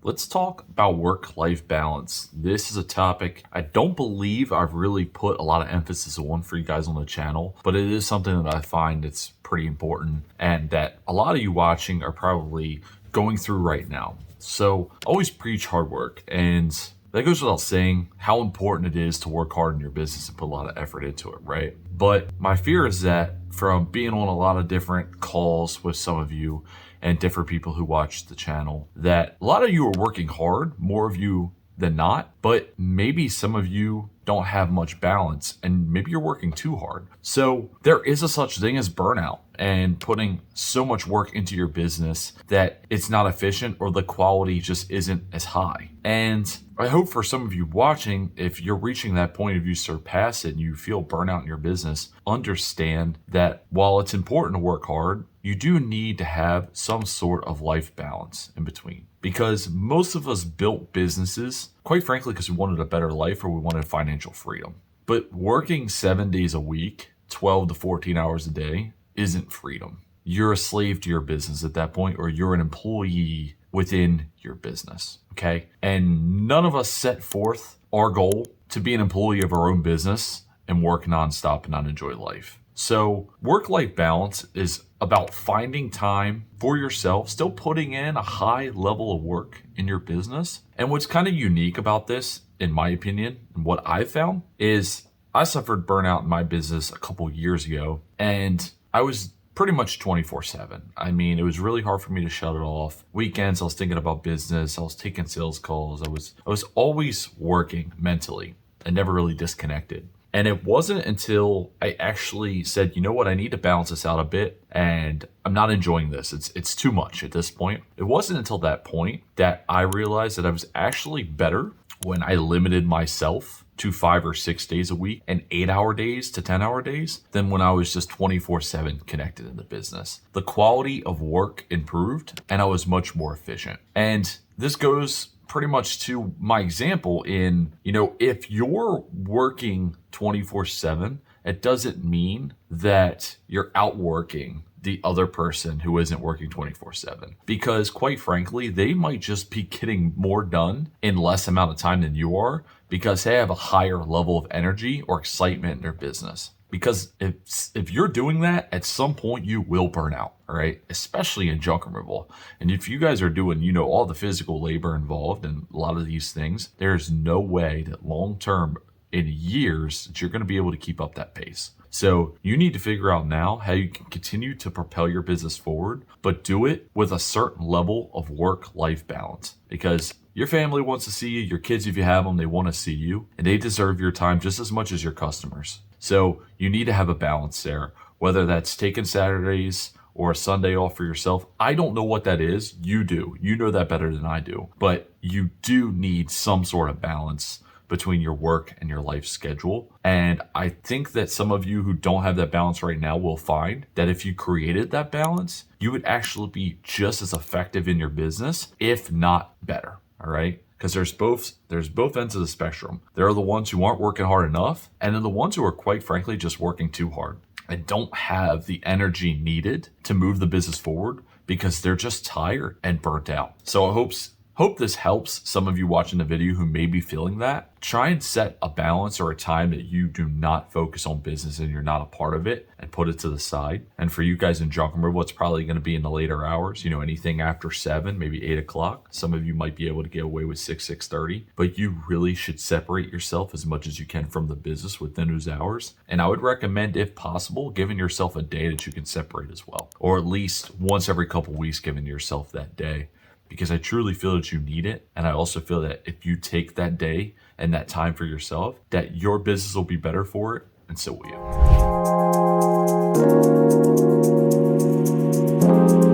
let's talk about work-life balance. This is a topic I don't believe I've really put a lot of emphasis on for you guys on the channel, but it is something that I find it's pretty important and that a lot of you watching are probably going through right now. So always preach hard work, and that goes without saying how important it is to work hard in your business and put a lot of effort into it, right? But my fear is that from being on a lot of different calls with some of you and different people who watch the channel, that a lot of you are working hard, more of you than not, but maybe some of you don't have much balance and maybe you're working too hard. So there is a such thing as burnout and putting so much work into your business that it's not efficient or the quality just isn't as high. And I hope for some of you watching, if you're reaching that point of you surpass it and you feel burnout in your business, understand that while it's important to work hard, you do need to have some sort of life balance in between. Because most of us built businesses, quite frankly, because we wanted a better life or we wanted financial freedom. But working 7 days a week, 12 to 14 hours a day, isn't freedom. You're a slave to your business at that point, or you're an employee within your business, okay? And none of us set forth our goal to be an employee of our own business and work nonstop and not enjoy life. So work-life balance is about finding time for yourself, still putting in a high level of work in your business. And what's kind of unique about this, in my opinion, and what I've found is I suffered burnout in my business a couple years ago, and I was pretty much 24/7. I mean, it was really hard for me to shut it off. Weekends, I was thinking about business. I was taking sales calls. I was always working mentally and never really disconnected. And it wasn't until I actually said, you know what, I need to balance this out a bit and I'm not enjoying this. It's too much at this point. It wasn't until that point that I realized that I was actually better when I limited myself to 5 or 6 days a week and 8-hour days to 10-hour days than when I was just 24/7 connected in the business. The quality of work improved and I was much more efficient. And this goes pretty much to my example in, if you're working 24/7, it doesn't mean that you're outworking the other person who isn't working 24/7. Because quite frankly, they might just be getting more done in less amount of time than you are because they have a higher level of energy or excitement in their business. Because if you're doing that, at some point you will burn out, all right? Especially in junk removal. And if you guys are doing, all the physical labor involved in a lot of these things, there's no way that long-term in years that you're going to be able to keep up that pace. So you need to figure out now how you can continue to propel your business forward, but do it with a certain level of work-life balance. Because your family wants to see you, your kids, if you have them, they want to see you, and they deserve your time just as much as your customers. So you need to have a balance there, whether that's taking Saturdays or a Sunday off for yourself. I don't know what that is. You do. You know that better than I do. But you do need some sort of balance between your work and your life schedule. And I think that some of you who don't have that balance right now will find that if you created that balance, you would actually be just as effective in your business, if not better. All right? Because there's both ends of the spectrum. There are the ones who aren't working hard enough, and then the ones who are quite frankly just working too hard and don't have the energy needed to move the business forward because they're just tired and burnt out. So I hope this helps some of you watching the video who may be feeling that. Try and set a balance or a time that you do not focus on business and you're not a part of it, and put it to the side. And for you guys in junk removal, it's probably going to be in the later hours, anything after 7, maybe 8 o'clock. Some of you might be able to get away with 6:30, but you really should separate yourself as much as you can from the business within those hours. And I would recommend, if possible, giving yourself a day that you can separate as well, or at least once every couple weeks, giving yourself that day. Because I truly feel that you need it. And I also feel that if you take that day and that time for yourself, that your business will be better for it, and so will you.